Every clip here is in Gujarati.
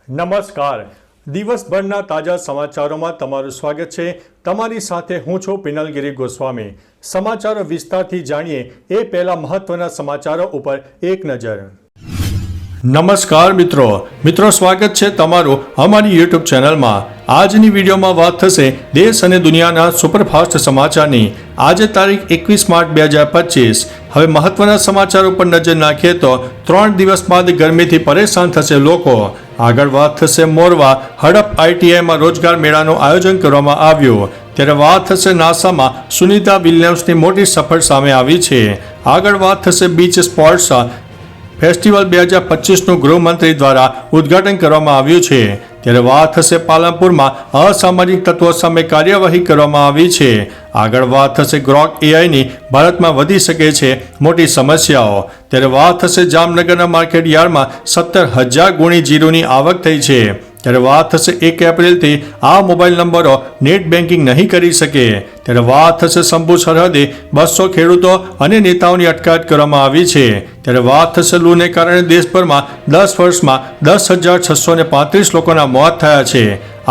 નમસ્કાર. દિવસભરના તાજા સમાચારોમાં તમારું સ્વાગત છે. તમારી સાથે હું છું પિનલગીરી ગોસ્વામી. સમાચારો વિસ્તારથી જાણીએ એ પહેલા મહત્વના સમાચારો ઉપર એક નજર. નમસ્કાર મિત્રો સ્વાગત છે તમારું અમારી યુટ્યુબ ચેનલમાં. આજની વિડીયોમાં વાત થશે દેશ અને દુનિયાના સુપરફાસ્ટ સમાચારની. આજે તારીખ 21 માર્ચ 2025. હવે મહત્વના સમાચારો પર નજર નાખીએ તો 3 દિવસ બાદ ગરમીથી પરેશાન થશે લોકો. આગળ વાત થશે મોરવા હડપ ITIમાં રોજગાર મેળાનું આયોજન કરવામાં આવ્યું. ત્યારે વાત થશે નાસામાં સુનિતા વિલિયમ્સની મોટી સફળ સામે આવી છે. આગળ વાત થશે બીચ સ્પોર્ટ્સ ફેસ્ટિવલ 2025નું ગૃહમંત્રી દ્વારા ઉદ્ઘાટન કરવામાં આવ્યું છે. ત્યારે વાત થશે પાલનપુરમાં અસામાજિક તત્વો સામે કાર્યવાહી કરવામાં આવી છે. આગળ વાત થશે ગ્રોક AIની ભારતમાં વધી શકે છે મોટી સમસ્યાઓ. ત્યારે વાત થશે જામનગરના માર્કેટ યાર્ડમાં 17,000 ગુણી જીરુની આવક થઈ છે. ત્યારે વાત થશે 1 એપ્રિલથી આ મોબાઈલ નંબરો નેટ બેન્કિંગ નહીં કરી શકે. ત્યારે વાત થશે શંભુ સરહદે 200 ખેડૂતો અને નેતાઓની અટકાયત કરવામાં આવી છે. ત્યારે વાત થશે લૂને કારણે દેશભરમાં 10 વર્ષમાં 10,635 લોકોના મોત થયા છે.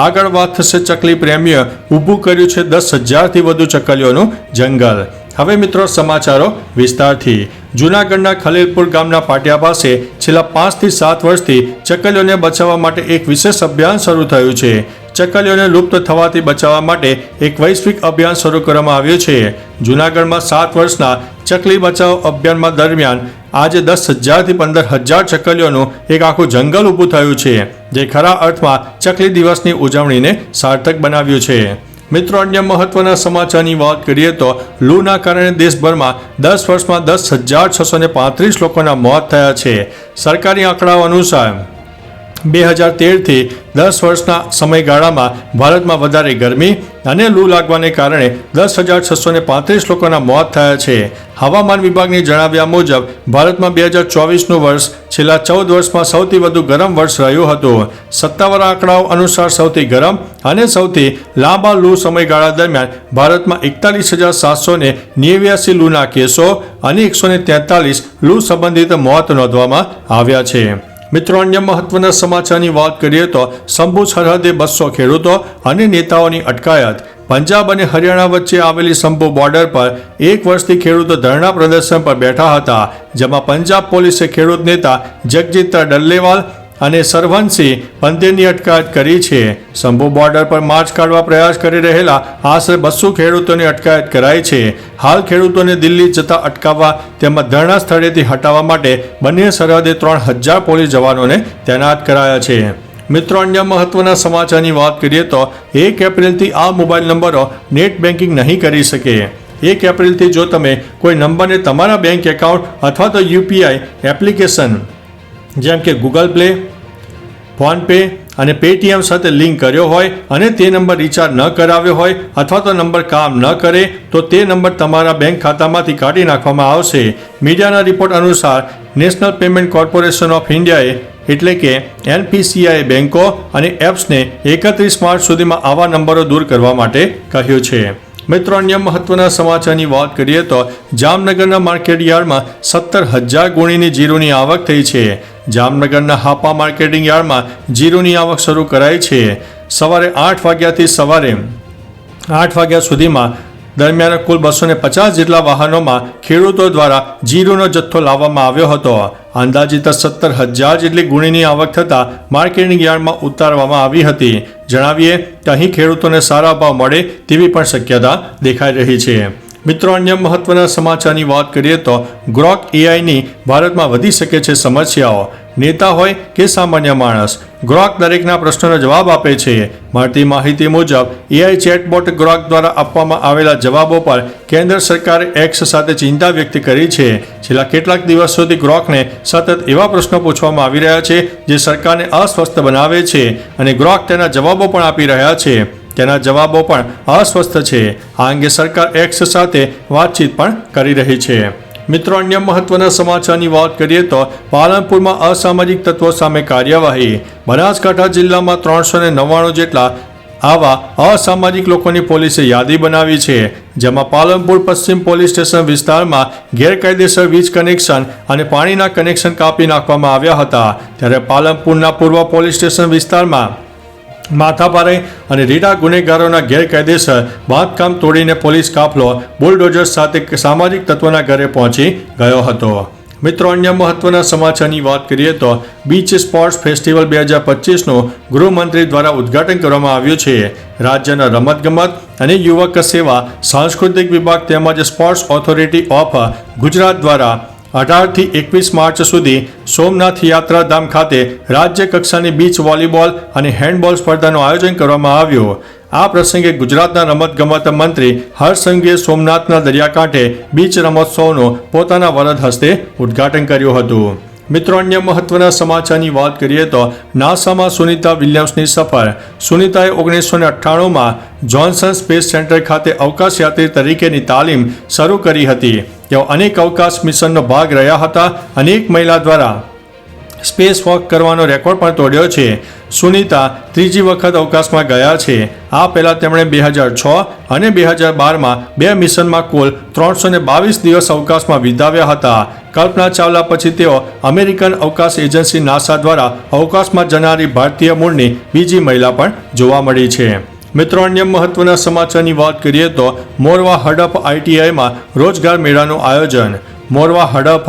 આગળ વાત થશે ચકલી પ્રેમીઓ ઊભું કર્યું છે 10,000થી વધુ ચકલીઓનું જંગલ. હવે મિત્રો સમાચારો વિસ્તારથી. જૂનાગઢના ખલેલપુર ગામના પાટિયા પાસે છેલ્લા 5 થી 7 વર્ષથી ચકલીઓને બચાવવા માટે એક વિશેષ અભિયાન શરૂ થયું છે. ચકલીઓને લુપ્ત થવાથી બચાવવા માટે એક વૈશ્વિક અભિયાન શરૂ કરવામાં આવ્યું છે. જૂનાગઢમાં 7 વર્ષના ચકલી બચાવ અભિયાનમાં દરમિયાન આજે 10,000થી 15,000 ચકલીઓનું એક આખું જંગલ ઊભું થયું છે, જે ખરા અર્થમાં ચકલી દિવસની ઉજવણીને સાર્થક બનાવ્યું છે. મિત્રો, અન્ય મહત્વના સમાચારની વાત કરીએ તો લૂના કારણે દેશભરમાં 10 વર્ષમાં 10,635 લોકોના મોત થયા છે. સરકારી આંકડાઓ અનુસાર 2013થી 10 વર્ષના સમયગાળામાં ભારતમાં વધારે ગરમી અને લૂ લાગવાને કારણે 10,635 લોકોના મોત થયા છે. હવામાન વિભાગની જણાવ્યા મુજબ ભારતમાં 2024નું વર્ષ છેલ્લા 14 વર્ષમાં સૌથી વધુ ગરમ વર્ષ રહ્યું હતું. સત્તાવાર આંકડાઓ અનુસાર સૌથી ગરમ અને સૌથી લાંબા લૂ સમયગાળા દરમિયાન ભારતમાં 41,789 લૂના કેસો અને 143 લૂ સંબંધિત મોત નોંધવામાં આવ્યા છે. મિત્રો, અન્ય મહત્વના સમાચારની વાત કરીએ તો શંભુ સરહદે 200 ખેડૂતો અને નેતાઓની અટકાયત. પંજાબ અને હરિયાણા વચ્ચે આવેલી શંભુ બોર્ડર પર 1 વર્ષથી ખેડૂતો ધરણા પ્રદર્શન પર બેઠા હતા, જેમાં પંજાબ પોલીસે ખેડૂત નેતા જગજીત ડલ્લેવાલ અને સરવનસિંહ પંતેની અટકાયત કરી છે. શંભુ બોર્ડર પર માર્ચ કાઢવા પ્રયાસ કરી રહેલા આશરે 200 ખેડૂતોની અટકાયત કરાઈ છે. હાલ ખેડૂતોને દિલ્હી જતા અટકાવવા તેમજ ધરણા સ્થળેથી હટાવવા માટે બંને સરહદે 3,000 પોલીસ જવાનોને તૈનાત કરાયા છે. મિત્રો, અન્ય મહત્વના સમાચારની વાત કરીએ તો 1 એપ્રિલથી આ મોબાઈલ નંબરો નેટ બેન્કિંગ નહીં કરી શકે. 1 એપ્રિલથી જો તમે કોઈ નંબરને તમારા બેંક એકાઉન્ટ અથવા તો UPI એપ્લિકેશન જેમ કે ગૂગલ પ્લે, ફોનપે અને પેટીએમ સાથે લિંક કર્યો હોય અને તે નંબર રિચાર્જ ન કરાવ્યો હોય અથવા તો નંબર કામ ન કરે તો તે નંબર તમારા બેંક ખાતામાંથી કાઢી નાખવામાં આવશે. મીડિયાના રિપોર્ટ અનુસાર નેશનલ પેમેન્ટ કોર્પોરેશન ઓફ ઇન્ડિયાએ એટલે કે NPCI બેંકો અને એપ્સને 31 માર્ચ સુધીમાં આવા નંબરો દૂર કરવા માટે કહ્યું છે. મિત્રો, અન્ય મહત્વના સમાચારની વાત કરીએ તો જામનગરના માર્કેટ યાર્ડમાં 17,000 ગુણીની જીરુની આવક થઈ છે. જામનગરના હાપા માર્કેટિંગ યાર્ડમાં જીરુની આવક શરૂ કરાઈ છે. સવારે 8 વાગ્યાથી સવારે 8 વાગ્યા સુધીમાં દરમિયાન કુલ 250 જેટલા વાહનોમાં ખેડૂતો દ્વારા જીરુનો જથ્થો લાવવામાં આવ્યો હતો. અંદાજિત 17,000 જેટલી ગુણીની આવક થતાં માર્કેટિંગ યાર્ડમાં ઉતારવામાં આવી હતી. જણાવીએ કે અહીં ખેડૂતોને સારા ભાવ મળે તેવી પણ શક્યતા દેખાઈ રહી છે. મિત્રો, અન્ય મહત્વના સમાચારની વાત કરીએ તો ગ્રોક AIની ભારતમાં વધી શકે છે સમસ્યાઓ. નેતા હોય કે સામાન્ય માણસ, ગ્રોક દરેકના પ્રશ્નોનો જવાબ આપે છે. મળતી માહિતી મુજબ AI ચેટબોટ ગ્રોક દ્વારા આપવામાં આવેલા જવાબો પર કેન્દ્ર સરકારે X સાથે ચિંતા વ્યક્ત કરી છે. છેલ્લા કેટલાક દિવસોથી ગ્રોકને સતત એવા પ્રશ્નો પૂછવામાં આવી રહ્યા છે જે સરકારને અસ્વસ્થ બનાવે છે અને ગ્રોક તેના જવાબો પણ આપી રહ્યા છે. તેના જવાબો પણ અસ્વસ્થ છે. આ અંગે સરકાર X સાથે વાતચીત પણ કરી રહી છે. મિત્રો, અન્ય મહત્વના સમાચારની વાત કરીએ તો પાલનપુરમાં અસામાજિક તત્વો સામે કાર્યવાહી. બનાસકાંઠા જિલ્લામાં 399 જેટલા આવા અસામાજિક લોકોની પોલીસે યાદી બનાવી છે, જેમાં પાલનપુર પશ્ચિમ પોલીસ સ્ટેશન વિસ્તારમાં ગેરકાયદેસર વીજ કનેક્શન અને પાણીના કનેક્શન કાપી નાખવામાં આવ્યા હતા. ત્યારે પાલનપુરના પૂર્વ પોલીસ સ્ટેશન વિસ્તારમાં માથાભારે અને રીડા ગુનેગારોના ગેરકાયદેસર બાંધકામ તોડીને પોલીસ કાફલો બુલડોઝર સાથે સામાજિક તત્વોના ઘરે પહોંચી ગયો હતો. મિત્રો, અન્ય મહત્વના સમાચારની વાત કરીએ તો બીચ સ્પોર્ટ્સ ફેસ્ટિવલ 2025નું ગૃહમંત્રી દ્વારા ઉદ્ઘાટન કરવામાં આવ્યું છે. રાજ્યના રમતગમત અને યુવક સેવા સાંસ્કૃતિક વિભાગ તેમજ સ્પોર્ટ્સ ઓથોરિટી ઓફ ગુજરાત દ્વારા 18 થી 21 માર્ચ સુધી સોમનાથ યાત્રાધામ ખાતે રાજ્ય કક્ષાની બીચ વોલીબોલ અને હેન્ડબોલ સ્પર્ધાનું આયોજન કરવામાં આવ્યું. આ પ્રસંગે ગુજરાતના રમતગમત મંત્રી હર્ષ સંઘવીએ સોમનાથના દરિયાકાંઠે બીચ રમોત્સવનું પોતાના વરદ હસ્તે ઉદ્ઘાટન કર્યું હતું. મિત્રો, અન્ય મહત્વના સમાચારની વાત કરીએ તો નાસામાં સુનિતા વિલિયમ્સની સફર. સુનિતાએ 1998માં જોન્સન સ્પેસ સેન્ટર ખાતે અવકાશયાત્રી તરીકેની તાલીમ શરૂ કરી હતી. તેઓ અનેક અવકાશ મિશનનો ભાગ રહ્યા હતા અને એક મહિલા દ્વારા સ્પેસ વોક કરવાનો રેકોર્ડ પણ તોડ્યો છે. સુનિતા ત્રીજી વખત અવકાશમાં ગયા છે. આ પહેલાં તેમણે 2006 અને 2012માં 2 મિશનમાં કુલ 322 દિવસ અવકાશમાં વિતાવ્યા હતા. કલ્પના ચાવલા પછી તેઓ અમેરિકન અવકાશ એજન્સી નાસા દ્વારા અવકાશમાં જનારી ભારતીય મૂળની બીજી મહિલા પણ જોવા મળી છે. મિત્રો, અન્ય મહત્વના સમાચારની વાત કરીએ તો મોરવા હડપ ITIમાં રોજગાર મેળાનું આયોજન. મોરવા હડપ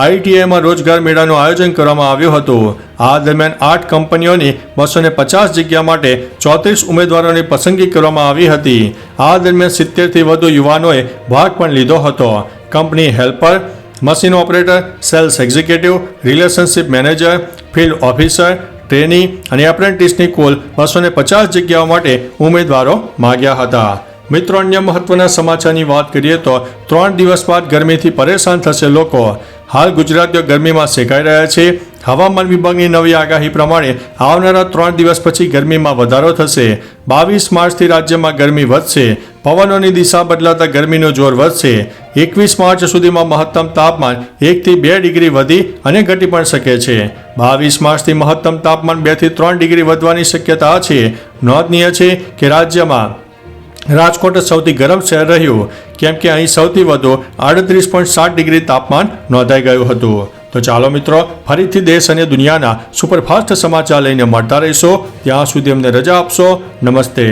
ITIમાં રોજગાર મેળાનું આયોજન કરવામાં આવ્યું હતું. આ દરમિયાન 8 કંપનીઓની 250 જગ્યા માટે 34 ઉમેદવારોની પસંદગી કરવામાં આવી હતી. આ દરમિયાન 70થી વધુ યુવાનોએ ભાગ પણ લીધો હતો. Company helper, machine operator, sales executive, relationship manager, field officer, trainee અને એપ્રેન્ટિસની કુલ 250 જગ્યાઓ માટે ઉમેદવારો માગ્યા હતા. મિત્રો, અન્ય મહત્વના સમાચારની વાત કરીએ તો 3 દિવસ બાદ ગરમીથી પરેશાન થશે લોકો. હાલ ગુજરાતીઓ ગરમીમાં શેકાઈ રહ્યા છે. હવામાન વિભાગની નવી આગાહી પ્રમાણે આવનારા 3 દિવસ પછી ગરમીમાં વધારો થશે. 22 માર્ચથી રાજ્યમાં ગરમી વધશે. પવનોની દિશા બદલાતા ગરમીનું જોર વધશે. 21 માર્ચ સુધીમાં મહત્તમ તાપમાન 1 થી 2 ડિગ્રી વધી અને ઘટી પણ શકે છે. 22 માર્ચથી મહત્તમ તાપમાન 2 થી 3 ડિગ્રી વધવાની શક્યતા છે. નોંધનીય છે કે રાજ્યમાં રાજકોટ સૌથી ગરમ શહેર રહ્યું, કેમ કે અહીં સૌથી વધુ 38.7 ડિગ્રી તાપમાન નોંધાઈ ગયું હતું. તો ચાલો મિત્રો, ફરીથી દેશ અને દુનિયાના સુપરફાસ્ટ સમાચાર લઈને મળતા રહીશો. ત્યાં સુધી અમને રજા આપશો. નમસ્તે.